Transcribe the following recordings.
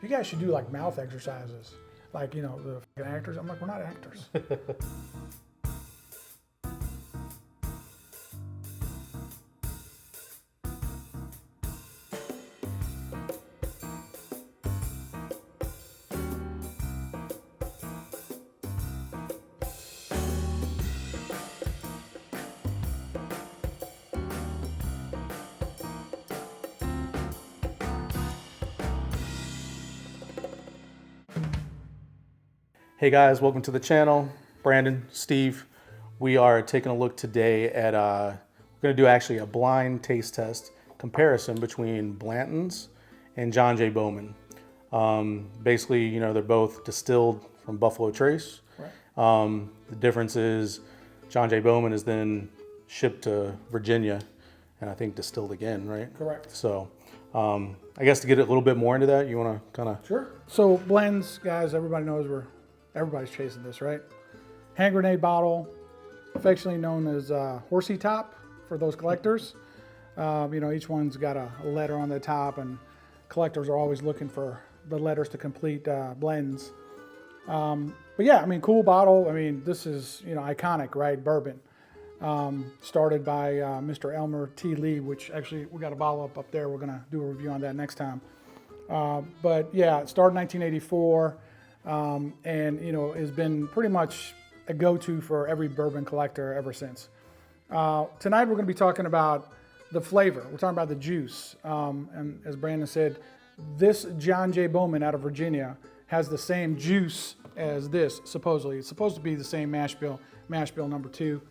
you guys should do like mouth exercises. Like, you know, the fucking actors. I'm like, we're not actors. Hey guys, welcome to the channel. Brandon, Steve. We are taking a look today at, we're gonna do actually a blind taste test comparison between Blanton's and John J. Bowman. Basically, you know, they're both distilled from Buffalo Trace. Right. The difference is John J. Bowman is then shipped to Virginia and I think distilled again, right? Correct. So, I guess to get a little bit more into that, you wanna kinda... Sure. So blends, guys, everybody knows everybody's chasing this, right? Hand grenade bottle, affectionately known as horsey top for those collectors. You know, each one's got a letter on the top, and collectors are always looking for the letters to complete blends. But yeah, I mean, cool bottle. I mean, this is, you know, iconic, right? Bourbon. Started by Mr. Elmer T. Lee, which actually we got a bottle up there. We're gonna do a review on that next time. But yeah, it started in 1984. And you know, has been pretty much a go-to for every bourbon collector ever since. Tonight we're going to be talking about the flavor. We're talking about the juice. And as Brandon said, this John J. Bowman out of Virginia has the same juice as this, supposedly. It's supposed to be the same mash bill number 2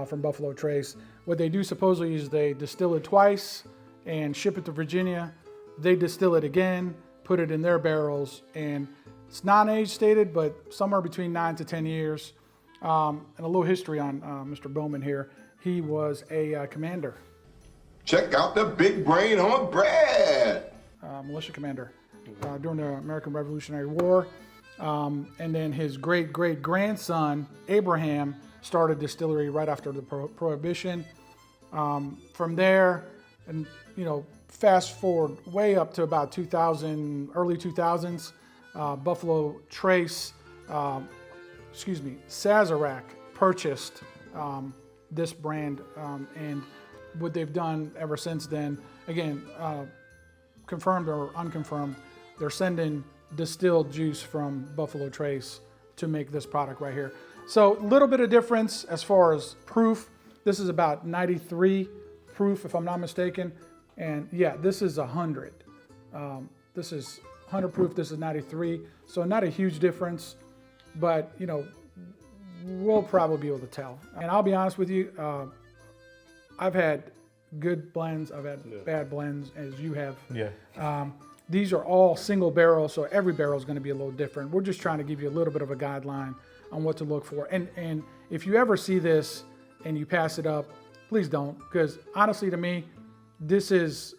from Buffalo Trace. What they do supposedly is they distill it twice and ship it to Virginia. They distill it again, put it in their barrels, and it's non-age stated, but somewhere between 9 to 10 years. And a little history on Mr. Bowman here. He was a commander. Check out the big brain on Brad. Militia commander during the American Revolutionary War. And then his great-great-grandson, Abraham, started distillery right after the Prohibition. From there, and you know, fast forward way up to about 2000, early 2000s, Buffalo Trace, Sazerac purchased this brand, and what they've done ever since then, again, confirmed or unconfirmed, they're sending distilled juice from Buffalo Trace to make this product right here. So a little bit of difference as far as proof. This is about 93 proof, if I'm not mistaken. And yeah, this is 100. This is 100 proof, this is 93. So not a huge difference, but you know, we'll probably be able to tell. And I'll be honest with you, I've had good blends, I've had bad blends, as you have. Yeah. These are all single barrel, so every barrel is going to be a little different. We're just trying to give you a little bit of a guideline on what to look for. And if you ever see this and you pass it up, please don't, because honestly to me, this is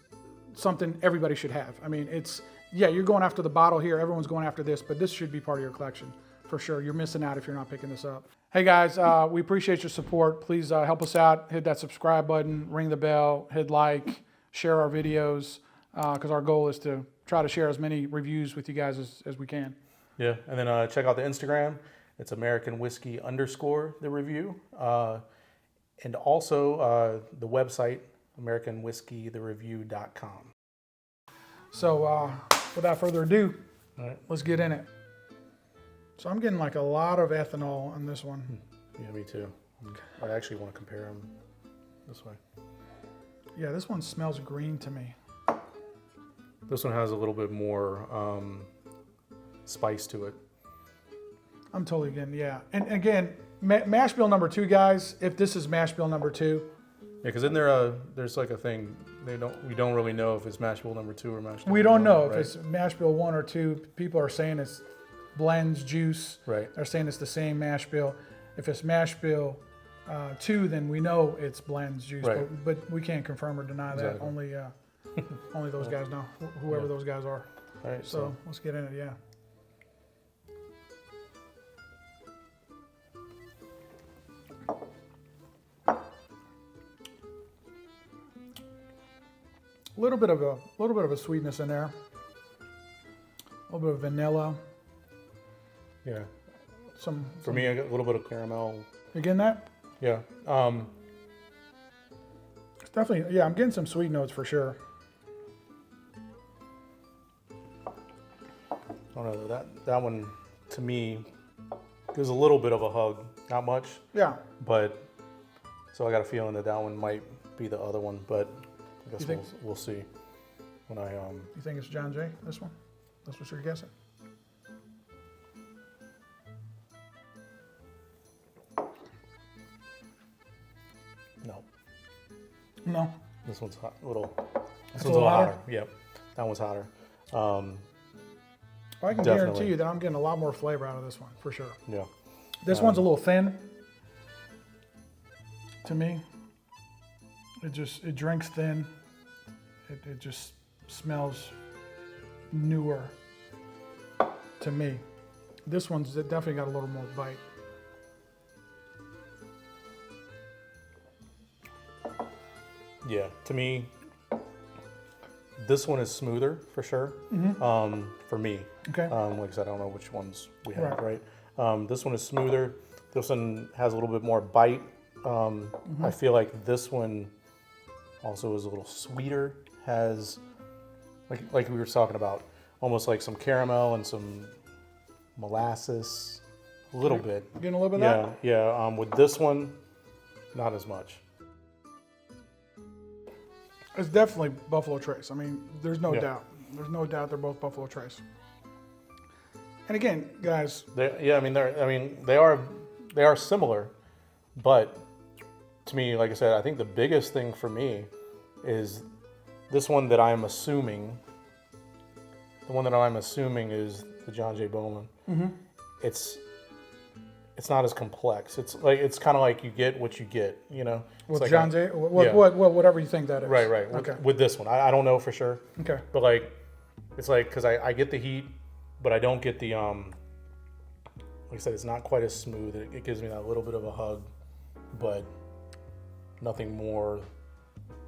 something everybody should have. I mean, it's, yeah, you're going after the bottle here, everyone's going after this, but this should be part of your collection for sure. You're missing out if you're not picking this up. Hey guys, we appreciate your support. Please help us out, hit that subscribe button, ring the bell, hit like, share our videos, because our goal is to try to share as many reviews with you guys as we can. Yeah, and then check out the Instagram. It's American Whiskey _ the review. And also the website, AmericanWhiskeyTheReview.com. So without further ado, All right. let's get in it. So I'm getting like a lot of ethanol on this one. Yeah, me too. I actually want to compare them this way. Yeah, this one smells green to me. This one has a little bit more spice to it. I'm totally getting, yeah. And again, mash bill number 2, guys, if this is mash bill number 2. Yeah, because in there, there's like a thing, we don't really know if it's mash bill number 2 or mash bill We don't know right? if it's mash bill 1 or 2. People are saying it's blends juice. Right. They're saying it's the same mash bill. If it's mash bill 2, then we know it's blends juice. Right. But we can't confirm or deny that. Exactly. Only those guys know, whoever those guys are. All right, So let's get in it, yeah. A little bit of a sweetness in there. little bit of vanilla. Yeah. Some. For me, I got a little bit of caramel. You getting that? Yeah. It's definitely. Yeah, I'm getting some sweet notes for sure. I don't know, that one to me gives a little bit of a hug, not much, Yeah. but so I got a feeling that one might be the other one, but I guess we'll see when I You think it's John Jay? This one? That's what you're guessing. no, No. this one's hot, this one's a a little little hotter? hotter. Yep, that one's hotter. I can Definitely. guarantee you that I'm getting a lot more flavor out of this one for sure. Yeah, This one's a little thin. To me, it drinks thin. It just smells newer. To me, this one's definitely got a little more bite. yeah. To me, this one is smoother for sure. For me, Okay. like I said, I don't know which ones we have, Right. right? This one is smoother. This one has a little bit more bite. I feel like this one also is a little sweeter. Has like we were talking about, almost like some caramel and some molasses, a little bit. Getting a little bit of that? Yeah. With this one, not as much. It's definitely Buffalo Trace. I mean, there's no Yeah. doubt. There's no doubt they're both Buffalo Trace. And again, guys, They are similar, but to me, like I said, I think the biggest thing for me is this one that I'm assuming. The one that I'm assuming is the John J. Bowman. It's not as complex. It's kind of like you get what you get, you know. with like John Jay, yeah. whatever you think that is. Right. Okay. With this one, I don't know for sure. Okay. But like, it's like, because I get the heat, but I don't get the like I said, it's not quite as smooth. It gives me that little bit of a hug, but nothing more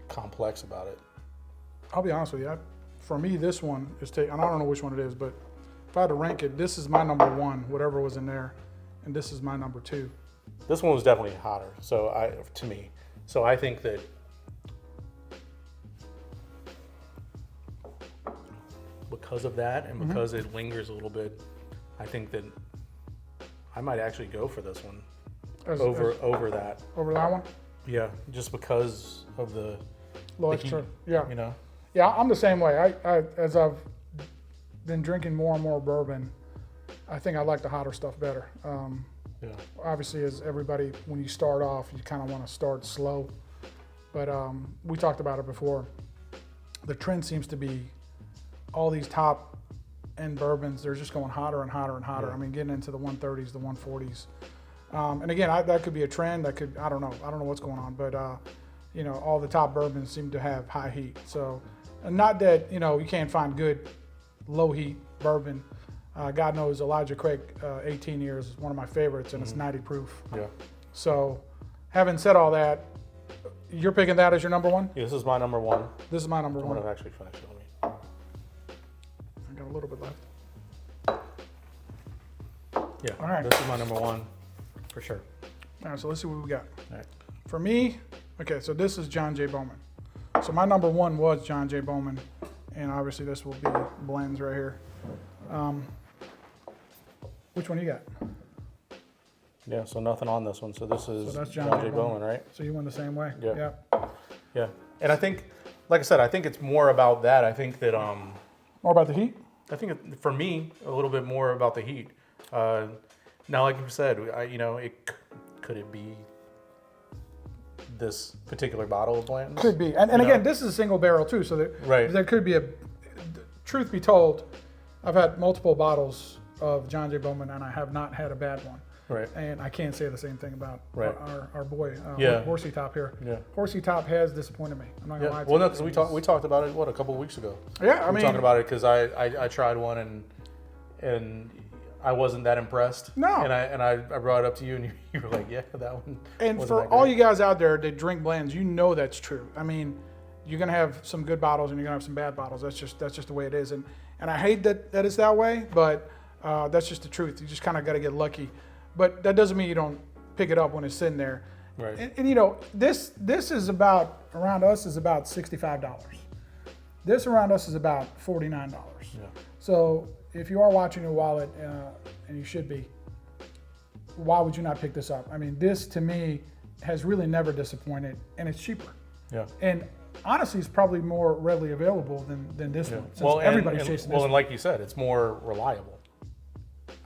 complex about it. I'll be honest with you. For me, this one is and I don't know which one it is, but if I had to rank it, this is my number one, whatever was in there, and this is my number two. This one was definitely hotter, to me. So I think that because of that and because it lingers a little bit, I think that I might actually go for this one over that. Over that one? Yeah, just because of the Low the extra. heat, Yeah. you know. Yeah, I'm the same way. I as I've been drinking more and more bourbon, I think I like the hotter stuff better. Yeah. Obviously, as everybody, when you start off, you kind of want to start slow. But we talked about it before. The trend seems to be all these top end bourbons, they're just going hotter and hotter and hotter. Yeah. I mean, getting into the 130s, the 140s. And again, that could be a trend. That could, I don't know what's going on. But, you know, all the top bourbons seem to have high heat. So, and not that, you know, you can't find good low heat bourbon. God knows Elijah Craig 18 years is one of my favorites, and it's 90 proof. Yeah. So, having said all that, you're picking that as your number one? Yeah, this is my number one. This is my number I'm one. gonna actually finish it. I got a little bit left. Yeah. All right. This is my number one, for sure. All right, so let's see what we got. All right. For me, okay, so this is John J. Bowman. So my number one was John J. Bowman, and obviously this will be blends right here. Which one you got? Yeah. So nothing on this one. So this is So that's John J. Bowman, right? So you went the same way? Yeah. Yeah. Yeah. And I think, like I said, I think it's more about that. I think that More about the heat? I think for me, a little bit more about the heat. Now, like you said, you know, could it be this particular bottle of Blanton's? Could be. And You know? again, this is a single barrel too, so Right. there could be truth be told, I've had multiple bottles of John J. Bowman and I have not had a bad one. Right. And I can't say the same thing about Right. our boy, Yeah. Horsey Top here. Yeah. Horsey Top has disappointed me. I'm not gonna lie Yeah. to Well, you. no, because we talked about it a couple of weeks ago. Yeah, I We were mean, talking about it because I tried one and I wasn't that impressed. No. And I brought it up to you and you were like, yeah, that one. and wasn't for that all great. you guys out there that drink blends, you know that's true. I mean, you're gonna have some good bottles and you're gonna have some bad bottles. That's just the way it is. And And I hate that it's that way, but that's just the truth. You just kind of got to get lucky. But that doesn't mean you don't pick it up when it's sitting there. Right. And you know, this is about, around us is about $65. This around us is about $49. Yeah. So if you are watching your wallet, and you should be, why would you not pick this up? I mean, this to me has really never disappointed, and it's cheaper. Yeah. And honestly, it's probably more readily available than this one. Since everybody's chasing this and one. like you said, it's more reliable.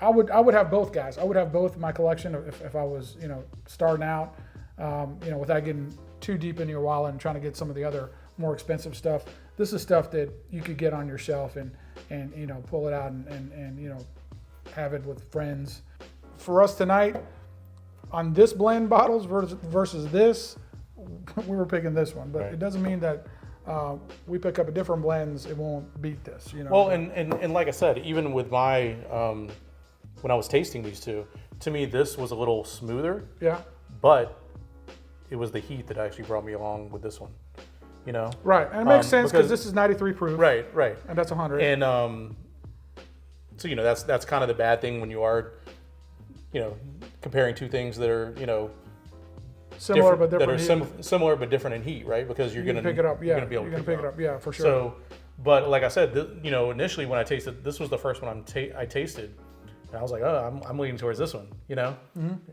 I would have both, guys. I would have both in my collection if I was, you know, starting out, you know, without getting too deep into your wallet and trying to get some of the other more expensive stuff. This is stuff that you could get on your shelf and you know, pull it out and you know, have it with friends. For us tonight, on this blend bottles versus this, we were picking this one, but Right. it doesn't mean that we pick up a different blends, it won't beat this, you know. Well, and like I said, even with my when I was tasting these two, to me this was a little smoother, yeah, but it was the heat that actually brought me along with this one. You know. right, and it makes sense because because- this is 93 proof, Right. and that's 100. And so you know that's kind of the bad thing when you are, you know, comparing two things that are, you know, Similar but different. that are heat. similar but different in heat, right? Because you're You gonna can pick it up, yeah. You're gonna be able to pick it up. yeah, for sure. So, but like I said, you know, initially when I tasted, this was the first one I tasted, and I was like, oh, I'm leaning towards this one, you know,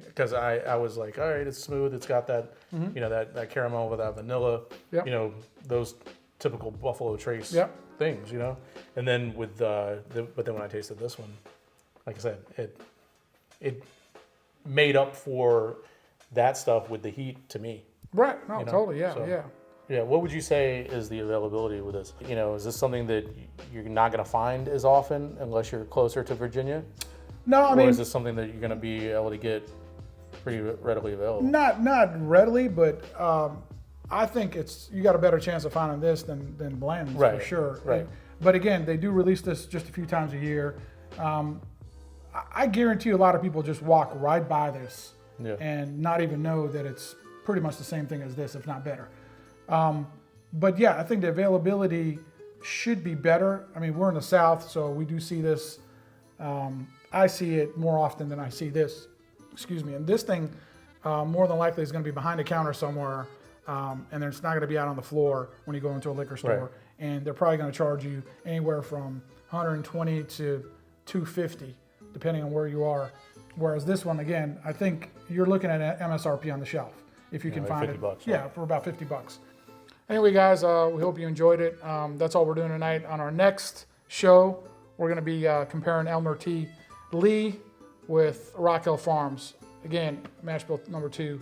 because I was like, all right, it's smooth, it's got that, you know, that caramel with that vanilla, Yep. you know, those typical Buffalo Trace Yep. things, you know, and then with but then when I tasted this one, like I said, it made up for that stuff with the heat to me. Right, no, you know, totally, yeah, so- yeah. Yeah, what would you say is the availability with this? You know, is this something that you're not going to find as often unless you're closer to Virginia? No, I Or mean, is this something that you're going to be able to get pretty readily available? not readily, but I think you got a better chance of finding this than blends, for Right, sure. right. But again, they do release this just a few times a year. I guarantee a lot of people just walk right by this Yeah. and not even know that it's pretty much the same thing as this, if not better. But yeah, I think the availability should be better. I mean, we're in the South, so we do see this. I see it more often than I see this. Excuse me. And this thing, more than likely, is going to be behind a counter somewhere, and then it's not going to be out on the floor when you go into a liquor store. Right. And they're probably going to charge you anywhere from $120 to $250, depending on where you are. Whereas this one, again, I think you're looking at MSRP on the shelf if you can like find 50 it. bucks, Yeah, right? for about 50 bucks. Anyway, guys, we hope you enjoyed it. That's all we're doing tonight. On our next show, we're going to be comparing Elmer T. Lee with Rock Hill Farms. Again, mash bill number 2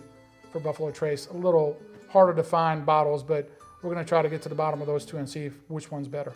for Buffalo Trace. A little harder to find bottles, but we're going to try to get to the bottom of those two and see which one's better.